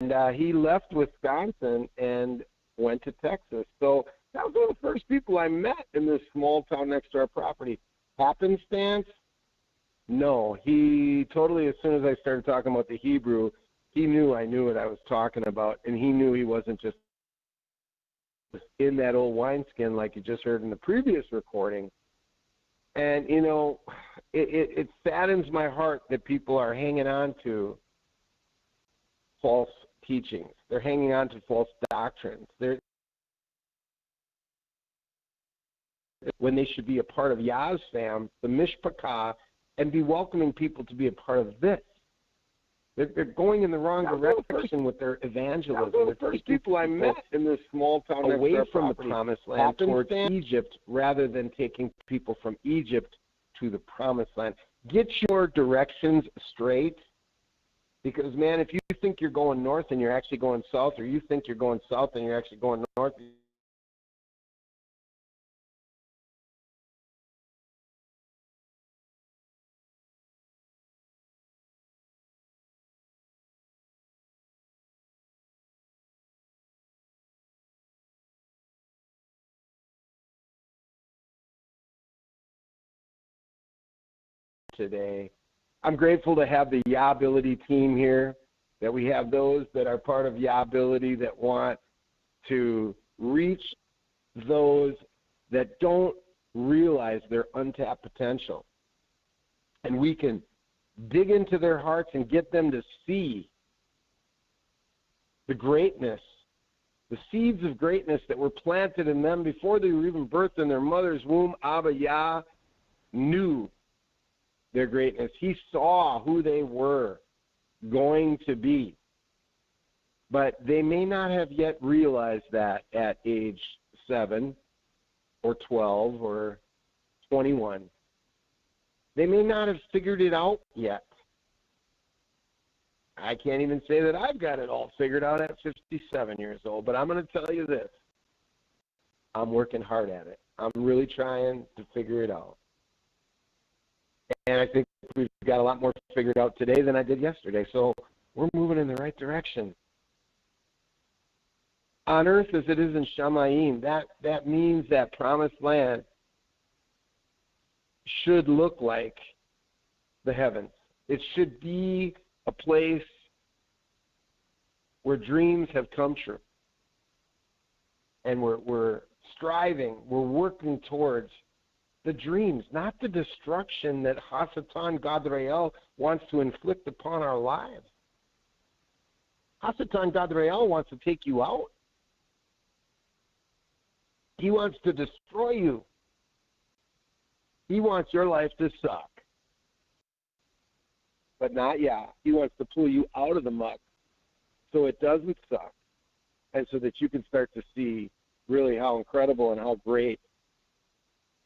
he left Wisconsin and went to Texas. So that was one of the first people I met in this small town next to our property. Happenstance? No. He totally, as soon as I started talking about the Hebrew, he knew I knew what I was talking about, and he knew he wasn't just in that old wineskin like you just heard in the previous recording. And, you know, it saddens my heart that people are hanging on to false teachings. They're hanging on to false doctrines. When they should be a part of Yah's fam, the Mishpachah, and be welcoming people to be a part of this. They're going in the wrong direction with their evangelism. They're the first people I met in this small town away from the promised land towards Egypt, rather than taking people from Egypt to the promised land. Get your directions straight, because, man, if you think you're going north and you're actually going south, or you think you're going south and you're actually going north, today. I'm grateful to have the Yahability team here, that we have those that are part of Yahability that want to reach those that don't realize their untapped potential. And we can dig into their hearts and get them to see the greatness, the seeds of greatness that were planted in them before they were even birthed in their mother's womb. Abba Yah knew their greatness. He saw who they were going to be. But they may not have yet realized that at age 7 or 12 or 21. They may not have figured it out yet. I can't even say that I've got it all figured out at 57 years old, but I'm going to tell you this. I'm working hard at it. I'm really trying to figure it out. And I think we've got a lot more figured out today than I did yesterday. So we're moving in the right direction. On earth as it is in Shamayim, that means that promised land should look like the heavens. It should be a place where dreams have come true. And we're striving, we're working towards the dreams, not the destruction that Hasatan Gadrael wants to inflict upon our lives. Hasatan Gadrael wants to take you out. He wants to destroy you. He wants your life to suck. But not Yah. He wants to pull you out of the muck so it doesn't suck, and so that you can start to see really how incredible and how great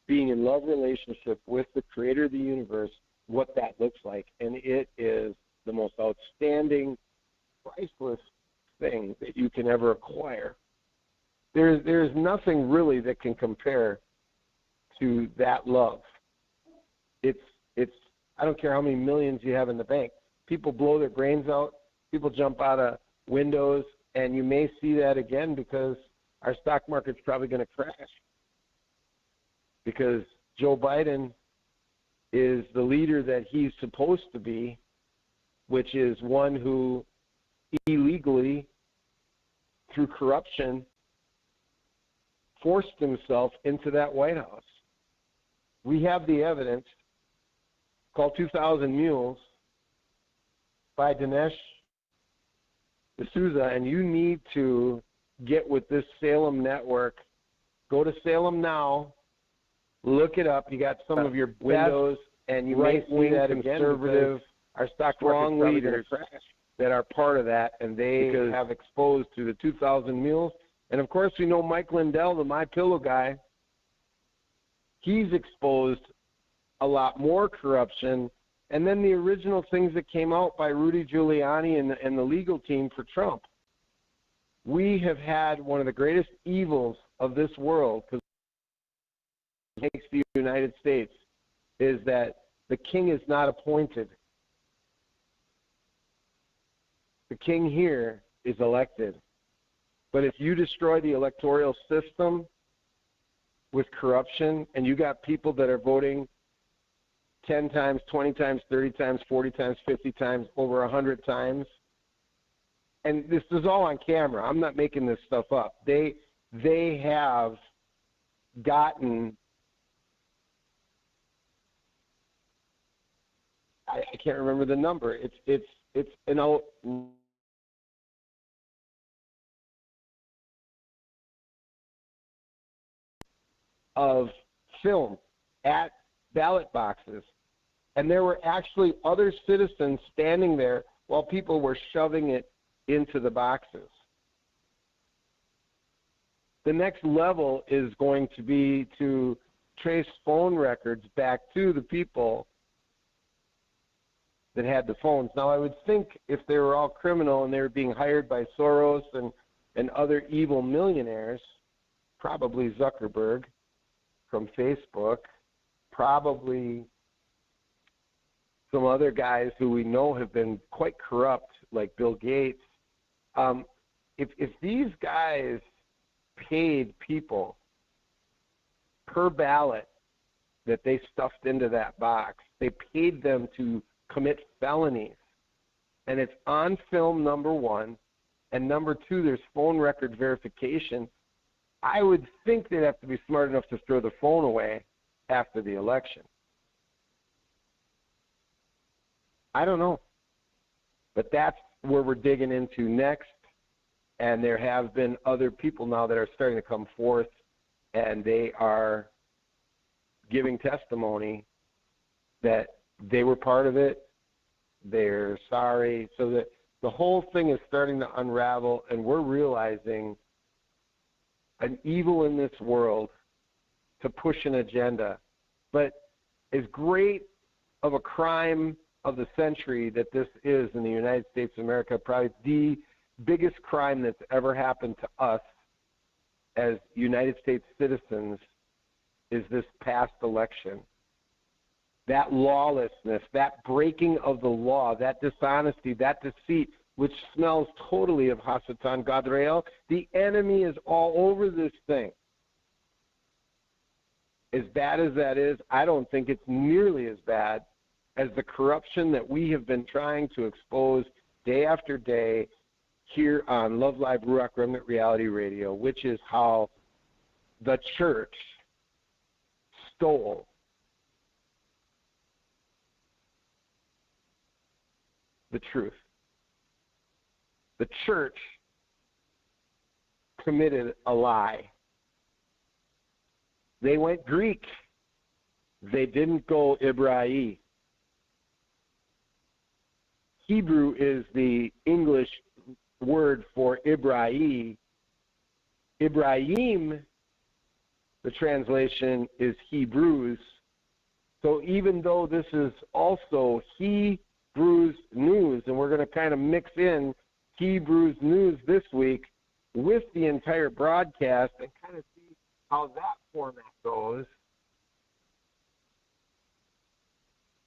being in love relationship with the creator of the universe, what that looks like. And it is the most outstanding, priceless thing that you can ever acquire. There's nothing really that can compare to that love. It's I don't care how many millions you have in the bank. People blow their brains out. People jump out of windows, and you may see that again because our stock market's probably going to crash. Because Joe Biden is the leader that he's supposed to be, which is one who illegally, through corruption, forced himself into that White House. We have the evidence, called 2,000 Mules by Dinesh D'Souza, and you need to get with this Salem network. Go to Salem now. Look it up. You got some of your windows, and you may see that conservative, our stock strong leaders that are part of that, and they have exposed to the 2,000 Mules. And, of course, we know Mike Lindell, the My Pillow guy. He's exposed a lot more corruption. And then the original things that came out by Rudy Giuliani and the legal team for Trump. We have had one of the greatest evils of this world, because it makes the United States, is that the king is not appointed. The king here is elected. But if you destroy the electoral system with corruption and you got people that are voting 10 times, 20 times, 30 times, 40 times, 50 times, over 100 times, and this is all on camera. I'm not making this stuff up. They have gotten, I can't remember the number. It's an out of film at ballot boxes. And there were actually other citizens standing there while people were shoving it into the boxes. The next level is going to be to trace phone records back to the people that had the phones. Now, I would think if they were all criminal and they were being hired by Soros and other evil millionaires, probably Zuckerberg from Facebook, probably some other guys who we know have been quite corrupt, like Bill Gates. If these guys paid people per ballot that they stuffed into that box, they paid them to commit felonies, and it's on film, number one, and number two, there's phone record verification, I would think they'd have to be smart enough to throw the phone away after the election. I don't know. But that's where we're digging into next. And there have been other people now that are starting to come forth, and they are giving testimony that they were part of it. They're sorry. So that the whole thing is starting to unravel, and we're realizing an evil in this world to push an agenda. But as great of a crime of the century that this is in the United States of America, probably the biggest crime that's ever happened to us as United States citizens is this past election. That lawlessness, that breaking of the law, that dishonesty, that deceit, which smells totally of Hasatan Gadriel. The enemy is all over this thing. As bad as that is, I don't think it's nearly as bad as the corruption that we have been trying to expose day after day here on Love Live RUACH Remnant Reality Radio, which is how the church stole the truth. The church committed a lie. They went Greek. They didn't go Ibrahim. Hebrew is the English word for Ibrahim. Ibrahim, the translation is Hebrews. So even though this is also Hebrews news, and we're going to kind of mix in Hebrews news this week with the entire broadcast and kind of see how that format goes.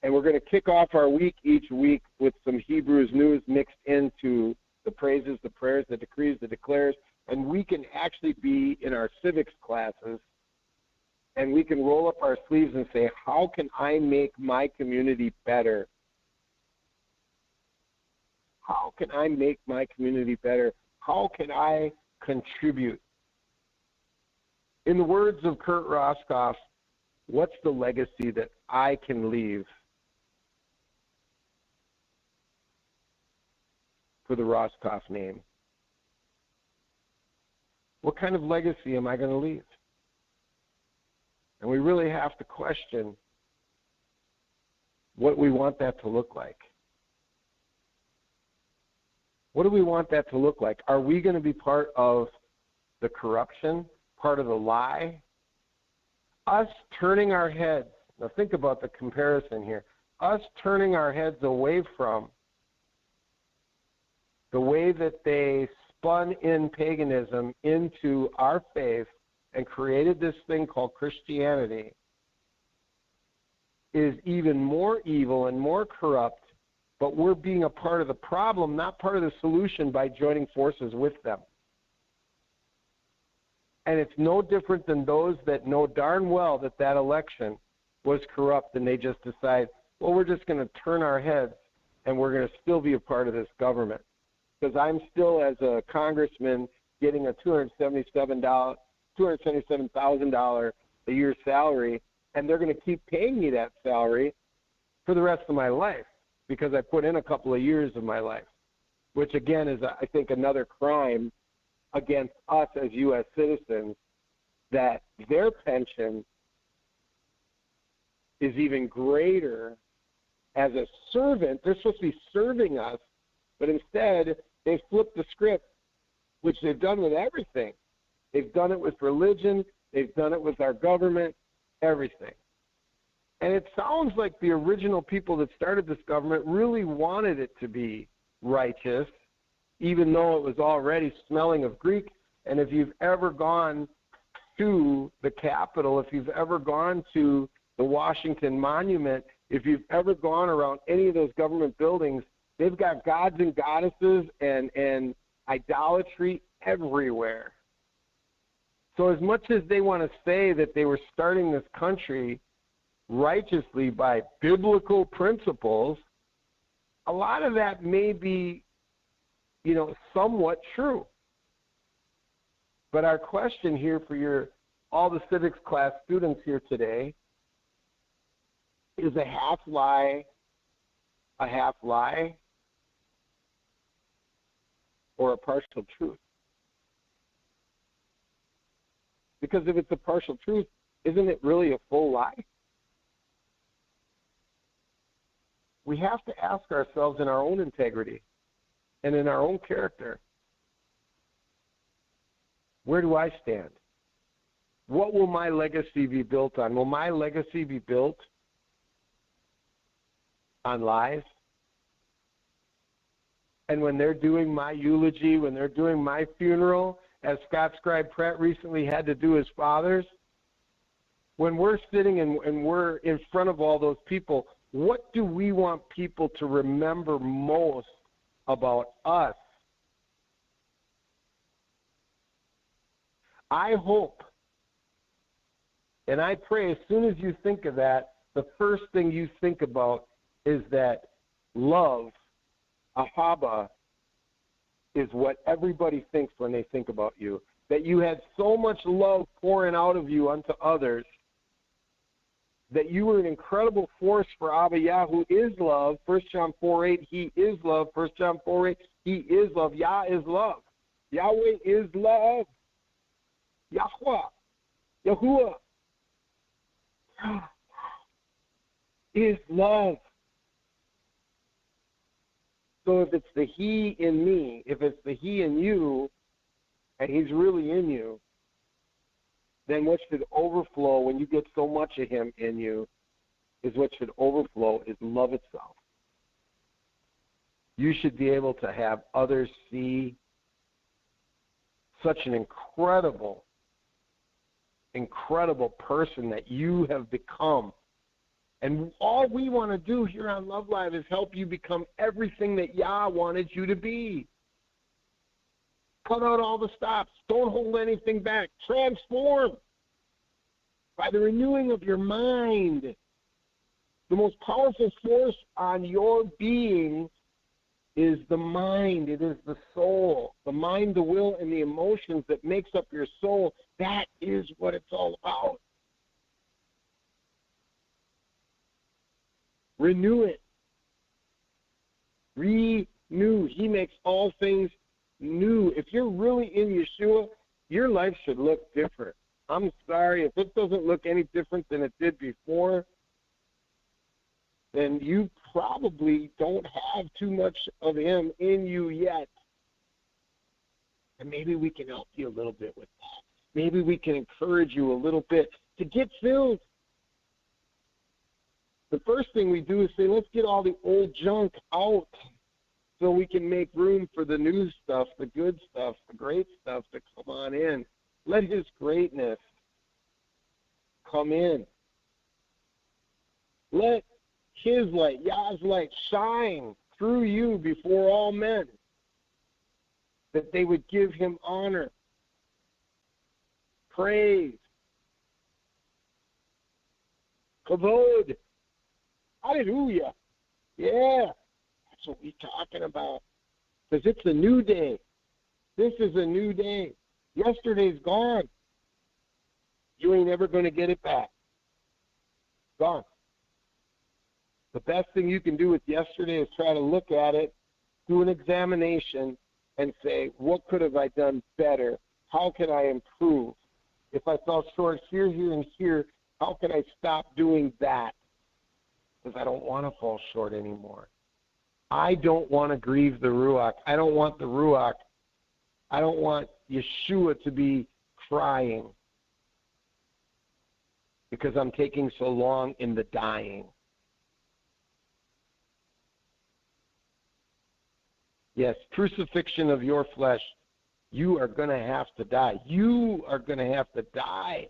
And we're going to kick off our week each week with some Hebrews news mixed into the praises, the prayers, the decrees, the declares, and we can actually be in our civics classes and we can roll up our sleeves and say, how can I make my community better? How can I make my community better? How can I contribute? In the words of Kurt Roscoff, what's the legacy that I can leave for the Roscoff name? What kind of legacy am I going to leave? And we really have to question what we want that to look like. What do we want that to look like? Are we going to be part of the corruption, part of the lie? Us turning our heads, now think about the comparison here, us turning our heads away from the way that they spun in paganism into our faith and created this thing called Christianity is even more evil and more corrupt but we're being a part of the problem, not part of the solution by joining forces with them. And it's no different than those that know darn well that that election was corrupt, and they just decide, well, we're just going to turn our heads and we're going to still be a part of this government. Because I'm still, as a congressman, getting a $277,000 a year salary, and they're going to keep paying me that salary for the rest of my life because I put in a couple of years of my life, which again is, I think, another crime against us as U.S. citizens, that their pension is even greater as a servant. They're supposed to be serving us, but instead they've flipped the script, which they've done with everything. They've done it with religion. They've done it with our government, everything. And it sounds like the original people that started this government really wanted it to be righteous, even though it was already smelling of Greek. And if you've ever gone to the Capitol, if you've ever gone to the Washington Monument, if you've ever gone around any of those government buildings, they've got gods and goddesses and idolatry everywhere. So as much as they want to say that they were starting this country righteously by biblical principles, a lot of that may be, somewhat true. But our question here for all the civics class students here today is a half lie, or a partial truth? Because if it's a partial truth, isn't it really a full lie? We have to ask ourselves in our own integrity and in our own character, where do I stand? What will my legacy be built on? Will my legacy be built on lies? And when they're doing my eulogy, when they're doing my funeral, as Scott Scribe Pratt recently had to do his father's, when we're sitting and we're in front of all those people, what do we want people to remember most about us? I hope and I pray as soon as you think of that, the first thing you think about is that love, ahaba, is what everybody thinks when they think about you. That you had so much love pouring out of you unto others, that you were an incredible force for Abba Yah, who is love. 1 John 4:8, he is love. 1 John 4:8, he is love. Yah is love. Yahweh is love. Yahweh, Yahuwah is love. So if it's the he in me, if it's the he in you, and he's really in you, then what should overflow when you get so much of him in you is what should overflow is love itself. You should be able to have others see such an incredible person that you have become. And all we want to do here on Love Live is help you become everything that Yah wanted you to be. Cut out all the stops. Don't hold anything back. Transform by the renewing of your mind. The most powerful force on your being is the mind. It is the soul. The mind, the will, and the emotions that makes up your soul. That is what it's all about. Renew it. Renew. He makes all things new. If you're really in Yeshua, your life should look different. I'm sorry, if it doesn't look any different than it did before, then you probably don't have too much of him in you yet. And maybe we can help you a little bit with that. Maybe we can encourage you a little bit to get filled. The first thing we do is say, let's get all the old junk out so we can make room for the new stuff, the good stuff, the great stuff to come on in. Let his greatness come in. Let his light, Yah's light, shine through you before all men, that they would give him honor, praise, kavod. Hallelujah. Yeah, that's what we're talking about. Because it's a new day. This is a new day. Yesterday's gone. You ain't ever going to get it back. Gone. The best thing you can do with yesterday is try to look at it, do an examination, and say, what could have I done better? How can I improve? If I fell short here, here, and here, how can I stop doing that? Because I don't want to fall short anymore. I don't want to grieve the RUACH. I don't want the RUACH. I don't want Yeshua to be crying because I'm taking so long in the dying. Yes, crucifixion of your flesh. You are going to have to die. You are going to have to die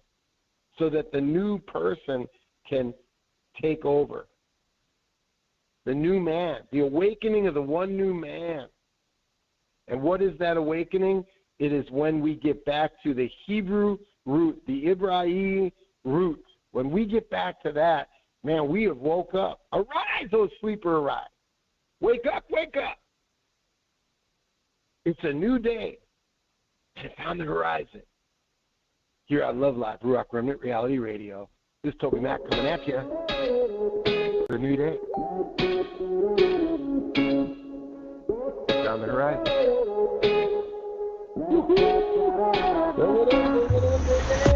so that the new person can take over. The new man, the awakening of the one new man. And what is that awakening? It is when we get back to the Hebrew root, the Ibrahim root. When we get back to that, man, we have woke up. Arise, O sleeper, arise. Wake up, wake up. It's a new day. It's on the horizon. Here on Love Live, RUACH Remnant Reality Radio. This is Toby Mack coming at you for a new day. It's on the horizon.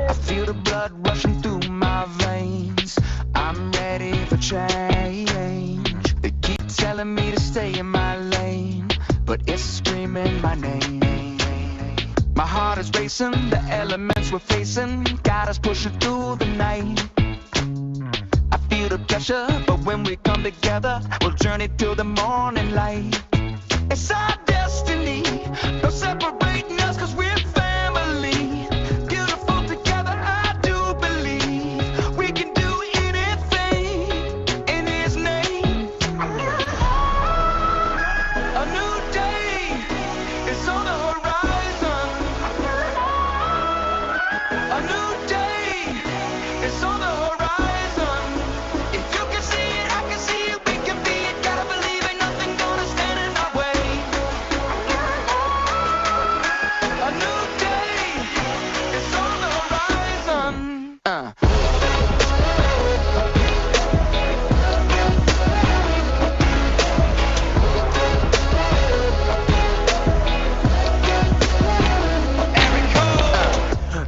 I feel the blood rushing through my veins. I'm ready for change. They keep telling me to stay in my lane, but it's screaming my name. My heart is racing, the elements we're facing got us pushing through the night. I feel the pressure, but when we come together, we'll journey till the morning light. It's our destiny, no separating us, cause we're family. Beautiful together, I do believe we can do anything in his name. A new day is on the horizon. A new day is on the horizon. If you can see it, I can see it, we can be it. Gotta believe it, nothing gonna stand in our way. A new day is on the horizon.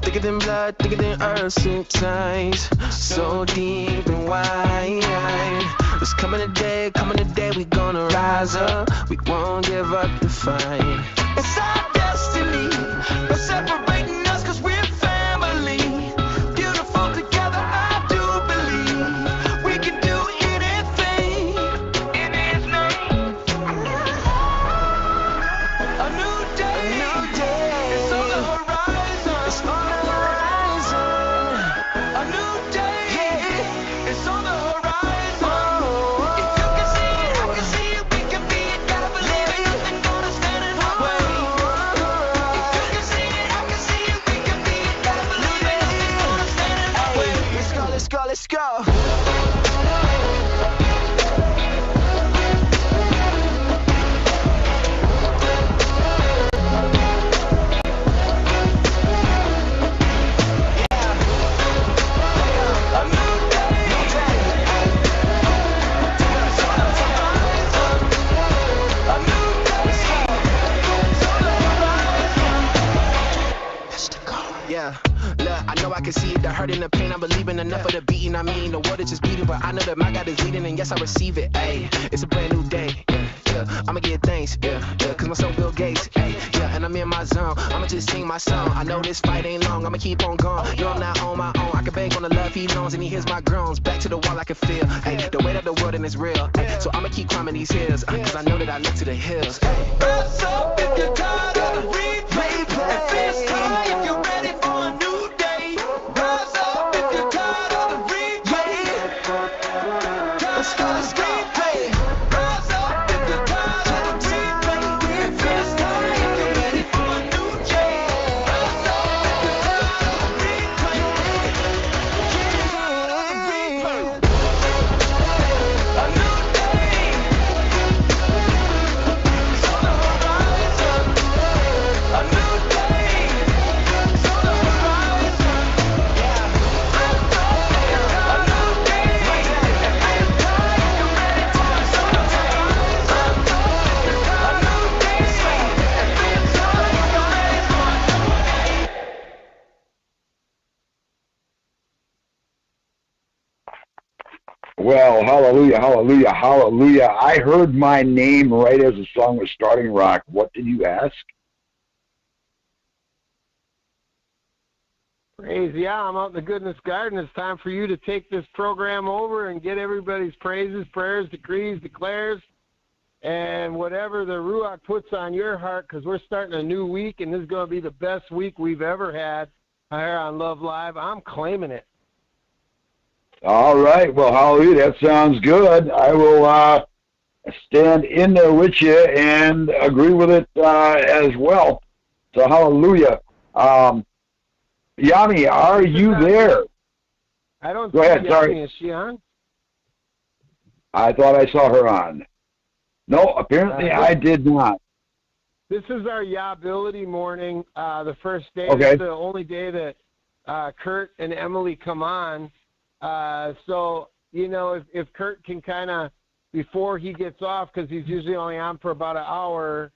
Thicker than blood, thicker than earth, so tight, so deep and wide. There's coming a day, we gonna rise up. We won't give up the fight. It's our destiny, no separating us, cause we're family. Beautiful together, I do believe we can do anything in his name. A new day is on the horizon. It's on the horizon. A new day is on the horizon. If you can see it, I can see it, we can be it. Gotta believe it, nothing gonna stand in our way. If you can see it, I can see it, we can be it. Gotta believe it, nothing gonna stand in our way. Let's go, let's go, let's go. Yeah, look, I know I can see it, the hurt and the pain, I'm believing enough of the beating, I mean, the water just beating, but I know that my God is leading, and yes, I receive it, ayy, it's a brand new day, yeah, I'ma get thanks, yeah, cause my soul Bill Gates, ayy, yeah, and I'm in my zone, I'ma just sing my song, I know this fight ain't long, I'ma keep on going, yo, I'm not on my own, I can bank on the love he loans, and he hears my groans, back to the wall I can feel, ayy, the weight of the world and it's real, ayy, so I'ma keep climbing these hills, cause I know that I look to the hills, ayy. Rise up if you're tired of the replay, and fist high if you're ready for a new day. Rise up if you're tired of the replay. Let's go, let's go. Rise up if you're tired. Well, hallelujah, hallelujah, hallelujah. I heard my name right as the song was starting, Rock. What did you ask? Praise, yeah, I'm out in the goodness garden. It's time for you to take this program over and get everybody's praises, prayers, decrees, declares, and whatever the RUACH puts on your heart, because we're starting a new week, and this is going to be the best week we've ever had here on Love Live. I'm claiming it. All right. Well, hallelujah. That sounds good. I will stand in there with you and agree with it as well. So, hallelujah. Yami, are you there? I don't Go see ahead, Yami. sorry. Is she on? I thought I saw her on. No, apparently I did not. This is our Yability morning, the first day. Okay. It's the only day that Kurt and Emily come on. So, you know, if Kurt can kind of, before he gets off, because he's usually only on for about an hour,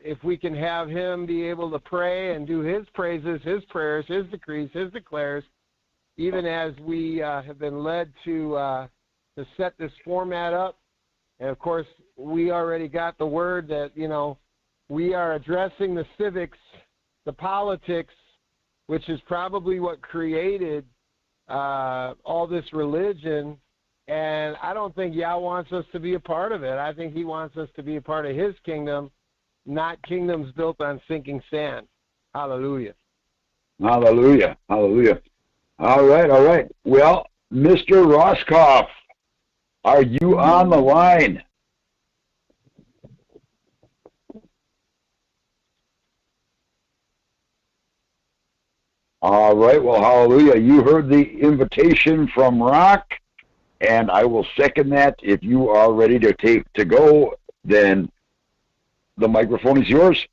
if we can have him be able to pray and do his praises, his prayers, his decrees, his declares, even as we have been led to set this format up. And, of course, we already got the word that, you know, we are addressing the civics, the politics, which is probably what created all this religion. And I don't think Yah wants us to be a part of it. I think he wants us to be a part of his kingdom, not kingdoms built on sinking sand. Hallelujah. Hallelujah. Hallelujah. All right. All right. Well, Mr. Roscoff, are you on the line? All right. Well, hallelujah. You heard the invitation from Rock, and I will second that. If you are ready to go, then the microphone is yours.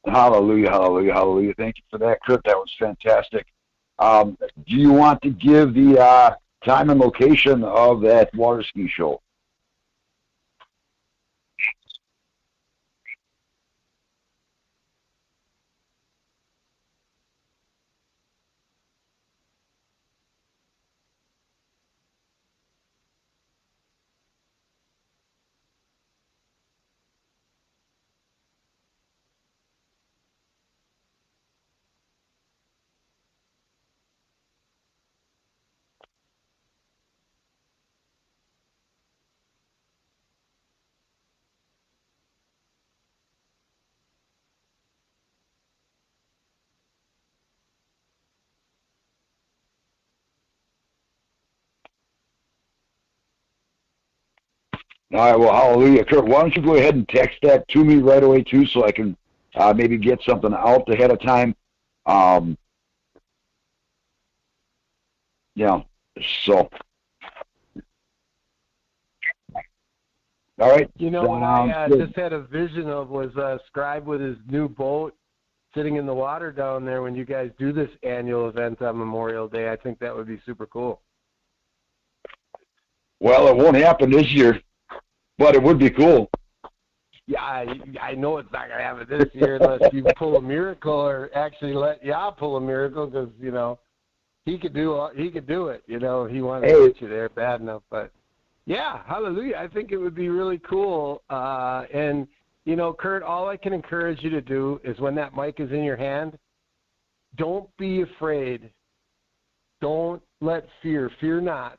Hallelujah, hallelujah, hallelujah. Thank you for that, Kurt. That was fantastic. Do you want to give the time and location of that water ski show? All right, well, hallelujah. Kurt, why don't you go ahead and text that to me right away, too, so I can maybe get something out ahead of time. Um, yeah, so, all right. You know what I just had a vision of was Scribe with his new boat sitting in the water down there when you guys do this annual event on Memorial Day. I think that would be super cool. Well, it won't happen this year, but it would be cool. Yeah, I know it's not going to happen this year unless you pull a miracle or actually let Yah pull a miracle because, you know, he could do it. You know, he wanted to get you there bad enough. But, yeah, hallelujah. I think it would be really cool. And, you know, Kurt, all I can encourage you to do is when that mic is in your hand, don't be afraid. Don't let fear not.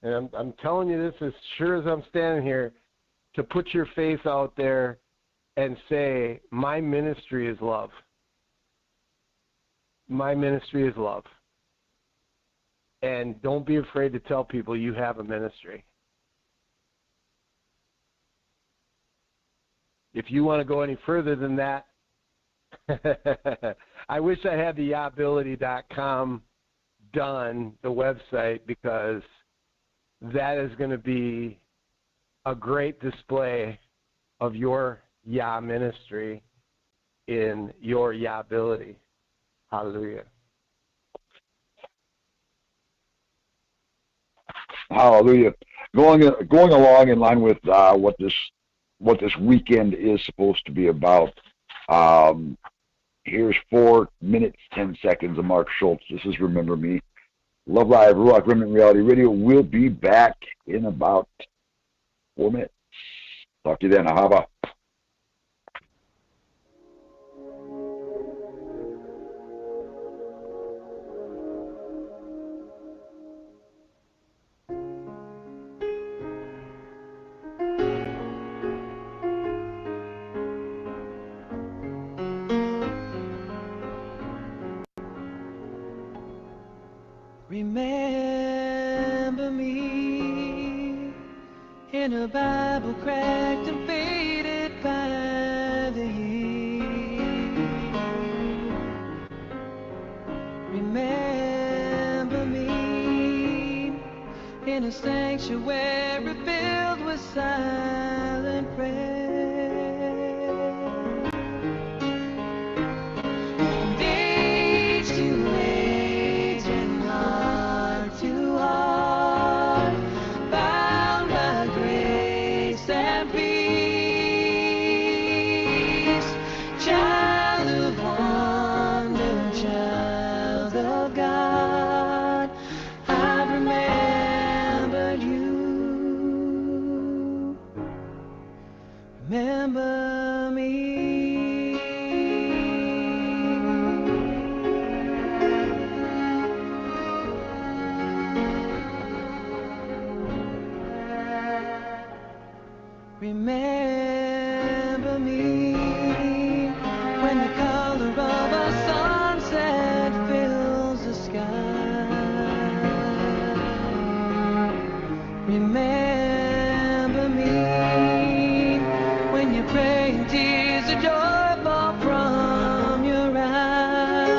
And I'm telling you this as sure as I'm standing here, to put your face out there and say, my ministry is love. My ministry is love. And don't be afraid to tell people you have a ministry. If you want to go any further than that, I wish I had the yahability.com done, the website, because that is going to be a great display of your Yah ministry in your Yahability. Hallelujah. Hallelujah. Going along in line with what this weekend is supposed to be about. Here's 4 minutes, 10 seconds of Mark Schultz. This is Remember Me. Love Live, RUACH, Remnant Reality Radio. We'll be back in about 4 minutes. Talk to you then. Ahava. Remember me in a Bible cracked and faded by the years. Remember me in a sanctuary filled with silent prayer. Remember me. Remember me when the color of a sunset fills the sky. Remember me when you pray and tears of joy fall from your eyes.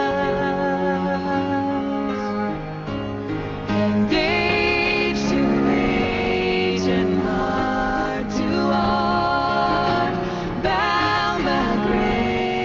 And age to age and heart to heart, bound by grace.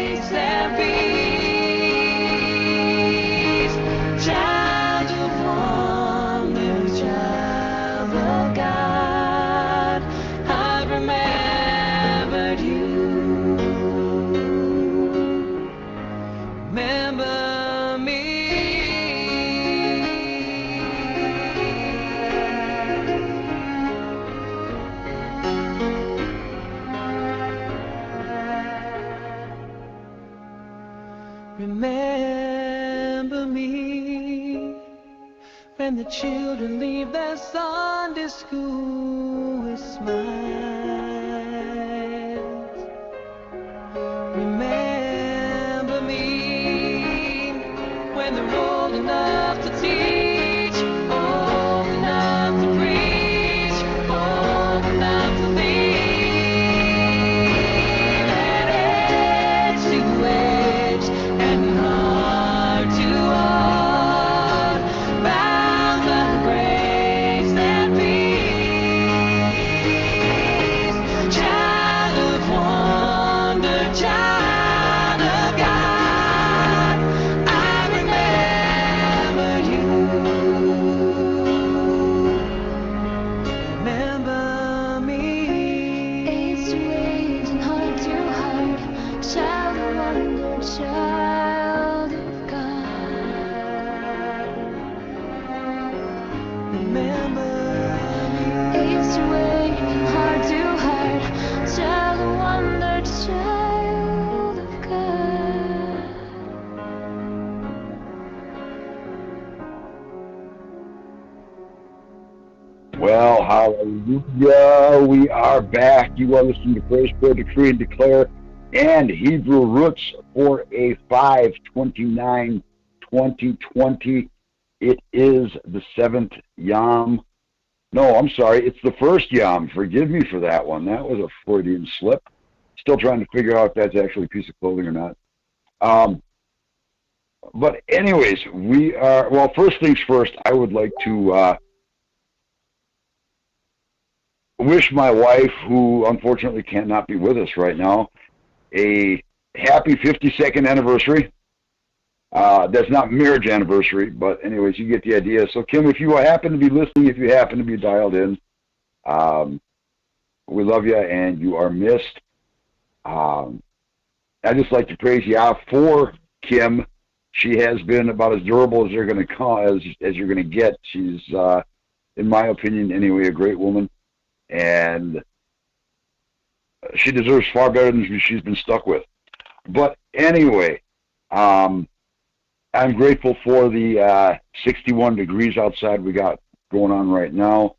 Remember me when the children leave their Sunday school with smiles. Remember me when they're old enough to teach, old enough to preach, old enough to lead, and edge to edge and heart to heart, bound by grace and peace. Child of wonder, child of God, I remember you. Remember me. Age to age and heart to heart, child of wonder, child of God. Remember me. Age to age and heart to heart, child of wonder, child of God. Well, hallelujah. We are back. You are listening to Praise, Prayer, Decree, and Declare and Hebrew Roots for a 5/29/2020. It is the 7th Yom. No, I'm sorry. It's the first Yom. Forgive me for that one. That was a Freudian slip. Still trying to figure out if that's actually a piece of clothing or not. But anyways, we are, well, first things first, I would like to wish my wife, who unfortunately cannot be with us right now, a happy 52nd anniversary. That's not marriage anniversary, but anyways, you get the idea. So, Kim, if you happen to be listening, if you happen to be dialed in, we love you and you are missed. I'd just like to praise Yah for Kim. She has been about as durable as you're going to as you're going to get. She's, in my opinion, anyway, a great woman. And she deserves far better than she's been stuck with. But anyway, I'm grateful for the 61 degrees outside we got going on right now.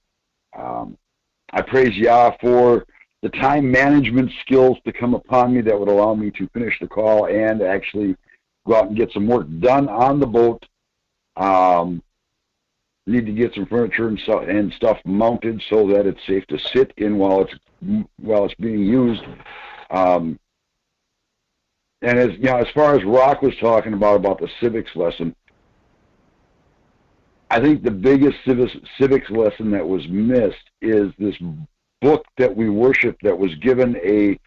I praise Yah for the time management skills to come upon me that would allow me to finish the call and actually go out and get some work done on the boat. Need to get some furniture and stuff mounted so that it's safe to sit in while it's being used. And as you know, as far as Rock was talking about the civics lesson, I think the biggest civics lesson that was missed is this book that we worship that was given the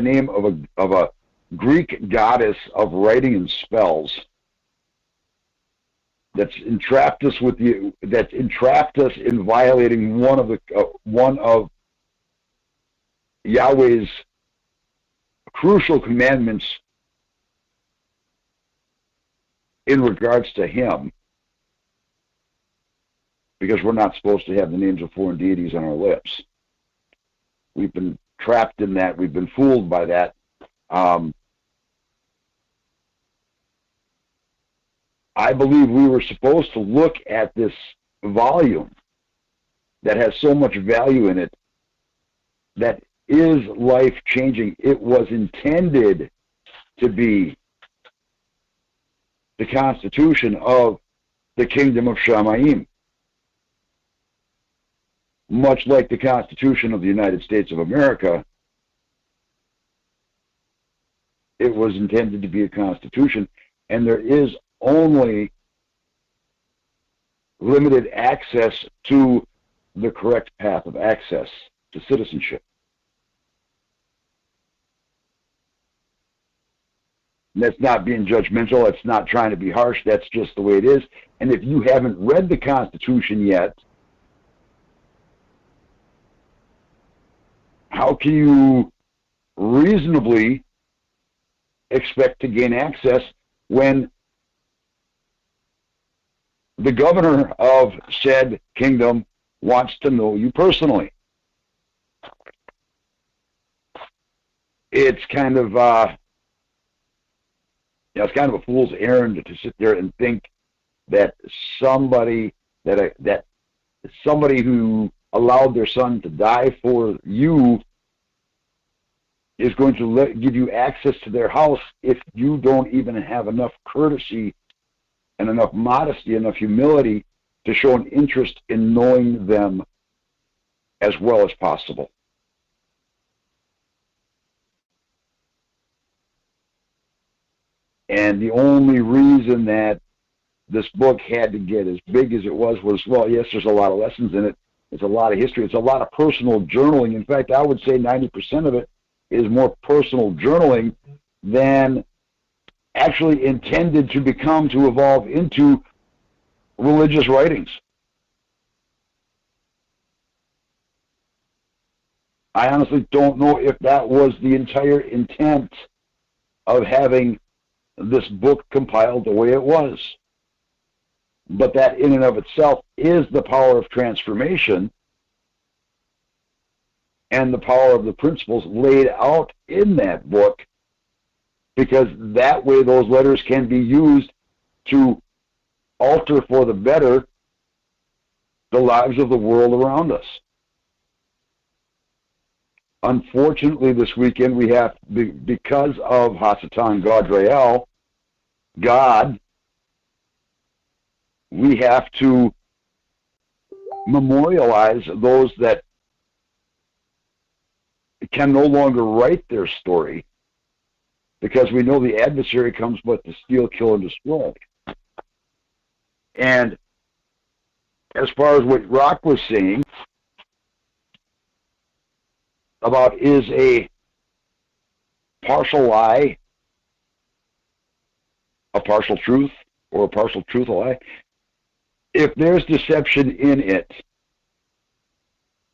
name of a Greek goddess of writing and spells. That's entrapped us in violating one of Yahweh's crucial commandments in regards to Him, because we're not supposed to have the names of foreign deities on our lips. We've been trapped in that. We've been fooled by that. I believe we were supposed to look at this volume that has so much value in it, that is life-changing. It was intended to be the Constitution of the Kingdom of Shamayim, much like the Constitution of the United States of America. It was intended to be a constitution, and there is only limited access to the correct path of access to citizenship. And that's not being judgmental. That's not trying to be harsh. That's just the way it is. And if you haven't read the Constitution yet, how can you reasonably expect to gain access when the governor of said kingdom wants to know you personally? It's kind of it's kind of a fool's errand to sit there and think that somebody who allowed their son to die for you is going to give you access to their house if you don't even have enough courtesy and enough modesty, enough humility to show an interest in knowing them as well as possible. And the only reason that this book had to get as big as it was, well, yes, there's a lot of lessons in it. It's a lot of history. It's a lot of personal journaling. In fact, I would say 90% of it is more personal journaling than actually intended to evolve into religious writings. I honestly don't know if that was the entire intent of having this book compiled the way it was. But that in and of itself is the power of transformation and the power of the principles laid out in that book, because that way those letters can be used to alter for the better the lives of the world around us. Unfortunately, this weekend we have, because of Hasatan Gadrael, God, we have to memorialize those that can no longer write their story, because we know the adversary comes but to steal, kill, and destroy. And as far as what Rock was saying about is a partial lie a partial truth or a partial truth a lie, if there's deception in it,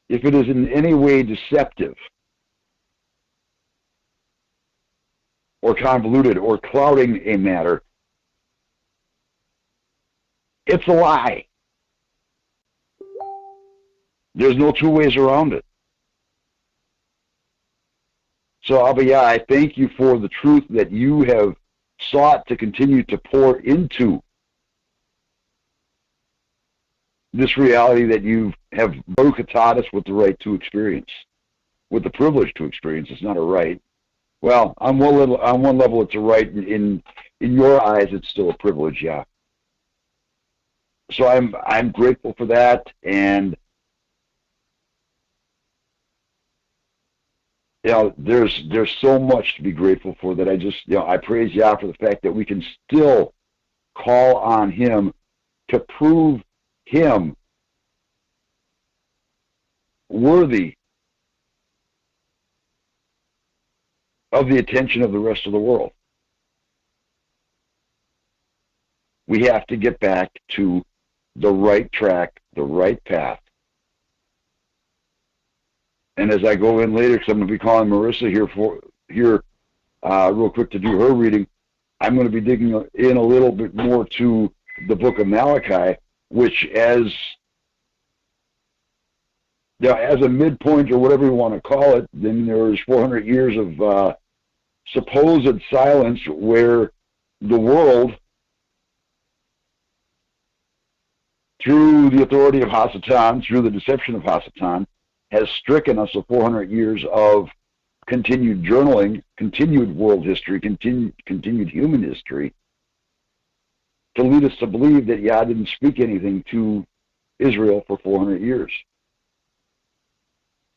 if it is in any way deceptive or convoluted or clouding a matter, it's a lie. There's no two ways around it. So, Abaya, I thank you for the truth that you have sought to continue to pour into this reality that you have Baruch-atah us with the right to experience, with the privilege to experience. It's not a right. Well, on one level, it's a right. In your eyes, it's still a privilege, yeah. So I'm grateful for that, and there's so much to be grateful for that I praise Yah for the fact that we can still call on Him to prove Him worthy of the attention of the rest of the world. We have to get back to the right track, the right path. And as I go in later, because I'm going to be calling Marissa here real quick to do her reading, I'm going to be digging in a little bit more to the book of Malachi, which as a midpoint or whatever you want to call it, then there's 400 years of supposed silence where the world, through the authority of Hasatan, through the deception of Hasatan, has stricken us of 400 years of continued journaling, continued world history, continued human history, to lead us to believe that Yah didn't speak anything to Israel for 400 years.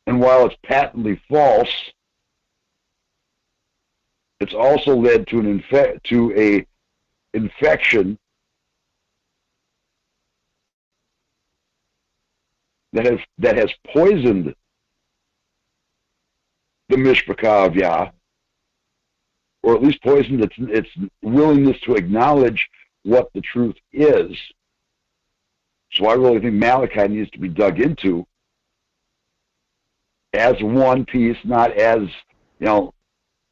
And while it's patently false, it's also led to an infection that has poisoned the Mishpachah of Yah, or at least poisoned its willingness to acknowledge what the truth is. So I really think Malachi needs to be dug into as one piece, not as,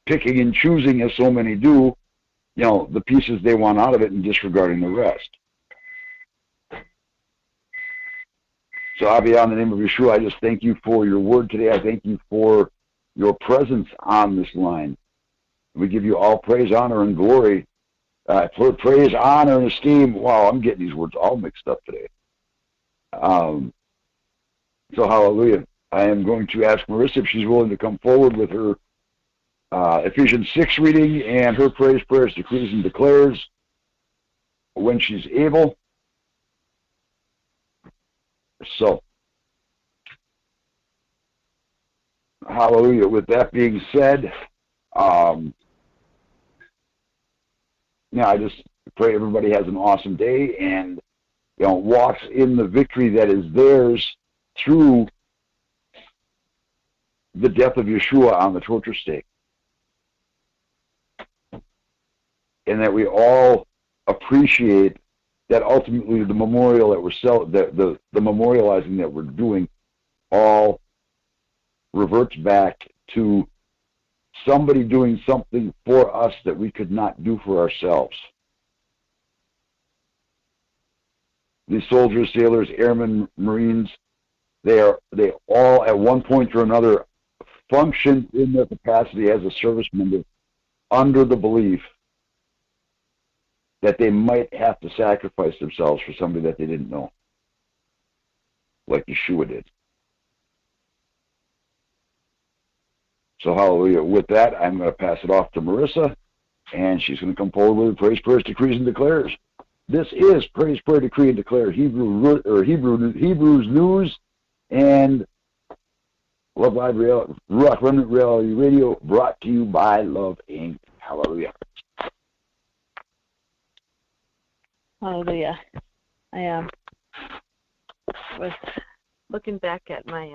picking and choosing as so many do, the pieces they want out of it and disregarding the rest. So, Abiyah, in the name of Yeshua, I just thank you for your word today. I thank you for your presence on this line. We give you all praise, honor, and glory For praise, honor, and esteem. Wow, I'm getting these words all mixed up today. So hallelujah. I am going to ask Marissa if she's willing to come forward with her Ephesians 6 reading and her praise, prayers, decrees, and declares when she's able. So, hallelujah. With that being said, I just pray everybody has an awesome day and walks in the victory that is theirs through the death of Yeshua on the torture stake. And that we all appreciate that ultimately the memorial that we're the memorializing that we're doing all reverts back to somebody doing something for us that we could not do for ourselves. These soldiers, sailors, airmen, Marines, they all at one point or another function in their capacity as a service member under the belief that they might have to sacrifice themselves for somebody that they didn't know, like Yeshua did. So hallelujah. With that, I'm going to pass it off to Marissa, and she's going to come forward with praise, prayers, decrees, and declares. This is Praise, Prayer, Decree, and Declare Hebrews News and Love Live RUACH Remnant Reality Radio, brought to you by Love Inc. Hallelujah. Hallelujah. I was looking back at my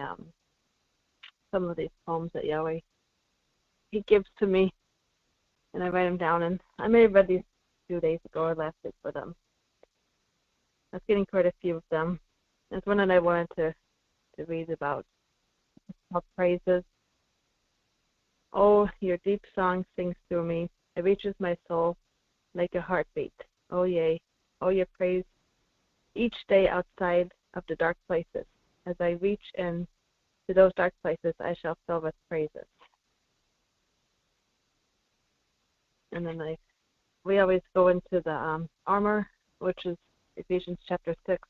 some of these poems that Yahweh He gives to me, and I write them down. And I may have read these 2 days ago or last week for them. I was getting quite a few of them. There's one that I wanted to read about. It's called Praises. Oh, your deep song sings through me. It reaches my soul like a heartbeat. Oh, yea. Oh, your praise each day outside of the dark places. As I reach in to those dark places, I shall fill with praises. And then we always go into the armor, which is Ephesians chapter 6,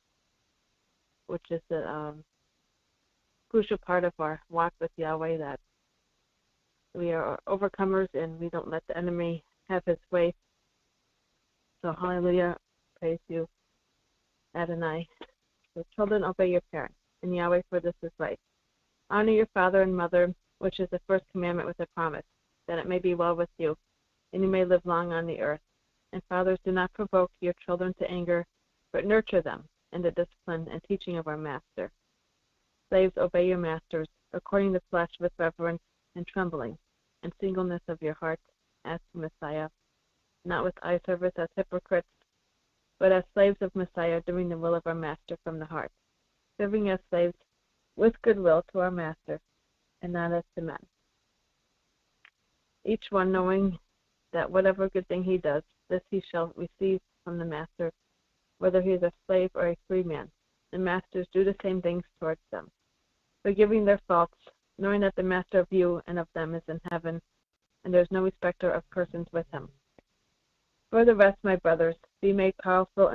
which is the crucial part of our walk with Yahweh, that we are overcomers and we don't let the enemy have his way. So hallelujah, praise you, Adonai. So children, obey your parents, and Yahweh, for this is right. Honor your father and mother, which is the first commandment with a promise, that it may be well with you, and you may live long on the earth. And fathers, do not provoke your children to anger, but nurture them in the discipline and teaching of our Master. Slaves, obey your masters, according to the flesh, with reverence and trembling, and singleness of your heart, as to Messiah, not with eye service as hypocrites, but as slaves of Messiah, doing the will of our Master from the heart, serving as slaves with goodwill to our Master, and not as to men. Each one knowing that whatever good thing he does, this he shall receive from the Master, whether he is a slave or a free man. And masters, do the same things towards them, forgiving their faults, knowing that the Master of you and of them is in heaven, and there is no respecter of persons with him. For the rest, my brothers, be made powerful